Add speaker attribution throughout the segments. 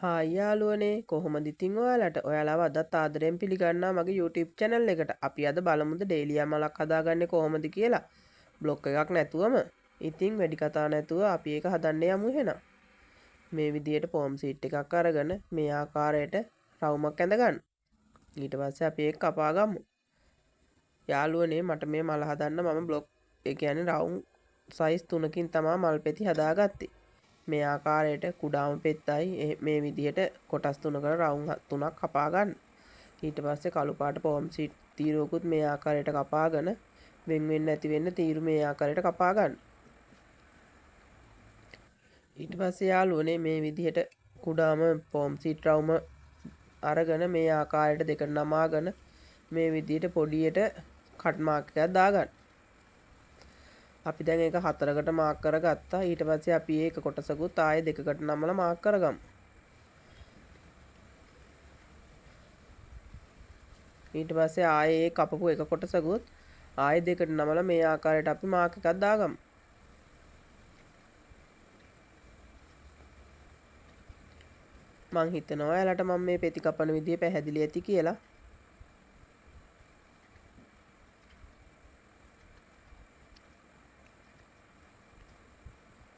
Speaker 1: Hi යාළුවනේ කොහොමද ඉතින් ඔයාලට ඔයාලව අදත් ආදරයෙන් පිළිගන්නවා මගේ YouTube channel එකට. අපි අද බලමුද ඩේලියා මලක් හදාගන්නේ කොහොමද කියලා. බ්ලොක් එකක් නැතුවම. ඉතින් වැඩි කතා නැතුව අපි ඒක හදන්න යමු එහෙනම්. මේ විදියට ෆෝම් සීට් එකක් අරගෙන මේ ආකාරයට රවුමක් ඇඳ ගන්න. ඊට පස්සේ අපි ඒක කපා ගමු. යාළුවනේ මට මේ මල හදන්න මම බ්ලොක් ඒ කියන්නේ රවුම් සයිස් 3කින් තමයි මල් පෙති හදාගත්තේ. මේ ආකාරයට කුඩාම පෙත්තයි මේ විදිහට කොටස් තුනකට රවුම් තුනක් කපා ගන්න. ඊට පස්සේ කළු පාට ෆෝම් සීට් තීරුවකුත් මේ ආකාරයට කපාගෙන වෙන වෙන්න නැති වෙන්න තීරු මේ ආකාරයට කපා ගන්න. ඊට පස්සේ යාළුවනේ මේ විදිහට කුඩාම ෆෝම් සීට් රවුම අරගෙන මේ ආකාරයට දෙකට නමාගෙන මේ විදිහට පොඩියට කට් මාක් එකක් දාගන්න. අපි දැන් ඒක හතරකට මාක් කරගත්තා. ඊට පස්සේ අපි ඒක කොටසකුත් ආයේ දෙකකට නමලා මාක් කරගමු. ඊට පස්සේ ආයේ ඒ කපපු එක කොටසකුත් ආයේ දෙකට නමලා මේ ආකාරයට අපි මාක් එකක් දාගමු. මං හිතනවා ඔයාලට මම මේ පෙති කපන විදිය පැහැදිලි ඇති කියලා.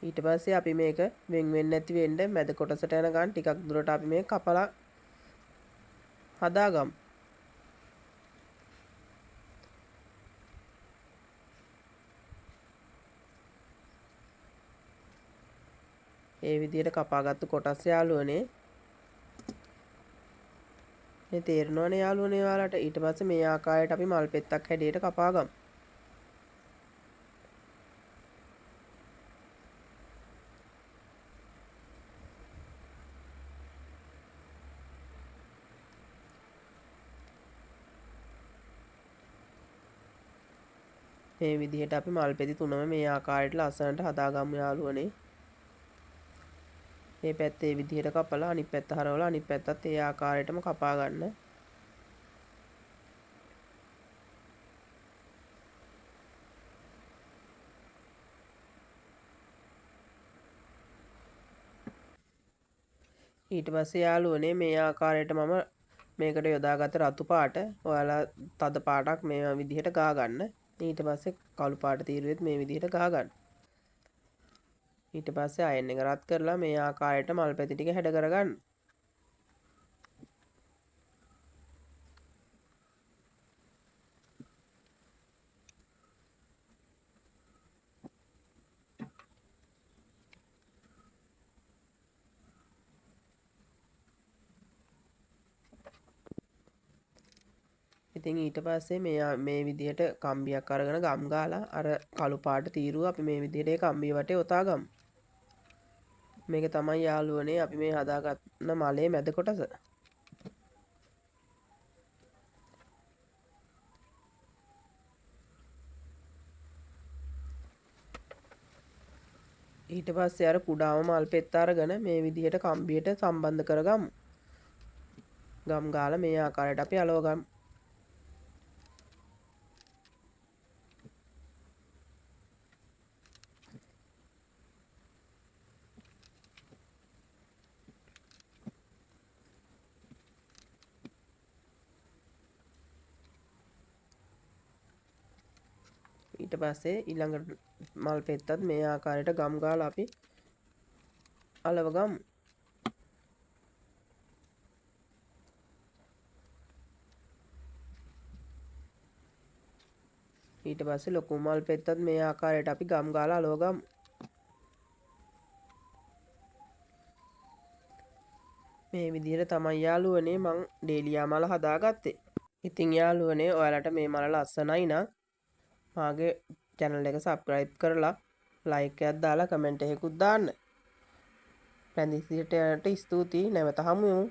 Speaker 1: ඊට පස්සේ අපි මේක වෙන් වෙන්නේ නැති වෙන්න මැද කොටසට යනකන් ටිකක් දුරට අපි මේක කපලා හදාගමු. ඒ විදිහට කපාගත්තු කොටස් යාළුවනේ මේ තේරෙනවනේ යාළුවනේ ඔයාලට. ඊට පස්සේ මේ ආකාරයට අපි මල් පෙත්තක් හැඩයට කපා ගමු. මේ විදිහට අපි මල් පෙති තුනම මේ ආකාරයට ලස්සනට හදාගමු යාළුවනේ. මේ පැත්තේ විදිහට කපලා අනිත් පැත්ත හරවලා අනිත් පැත්තත් ඒ ආකාරයටම කපා ගන්න. ඊට පස්සේ යාළුවනේ මේ ආකාරයට මම මේකට යොදාගත්ත රතු පාට ඔයාලා තද පාටක් මේ විදිහට ගා ගන්න. ඊට පස්සේ කළු පාට තීරුවෙත් මේ විදිහට ගා ගන්න. ඊට පස්සේ අයන් එක රත් කරලා මේ ආකාරයට මල් පැති ටික හැඩ කරගන්න. ඉතින් ඊට පස්සේ මේ විදිහට කම්බියක් අරගෙන ගම් ගාලා අර කළු පාට තීරුව අපි මේ විදිහට ඒ කම්බිය වටේ ඔතා ගමු. මේක තමයි යාළුවනේ අපි මේ හදාගන්න මලේ මැද කොටස. ඊට පස්සේ අර කුඩාම මල් පෙත්ත අරගෙන මේ විදිහට කම්බියට සම්බන්ධ කරගමු. ගම් ගාලා මේ ආකාරයට අපි අලව ගමු. ඊට පස්සේ ඊළඟ මල් පෙත්තත් මේ ආකාරයට ගම් ගාලා අපි අලව ගමු. ඊට පස්සේ ලොකු මල් පෙත්තත් මේ ආකාරයට අපි ගම් ගාලා අලව ගමු. මේ විදිහට තමයි යාළුවනේ මං ඩේලියා මල හදාගත්තේ. ඉතින් යාළුවනේ ඔයාලට මේ මල ලස්සනයි නම් මාගේ channel එක subscribe කරලා like එකක් දාලා comment එකකුත් දාන්න. පැන්දිසියට ස්තුතියි. නැවත හමු වෙමු.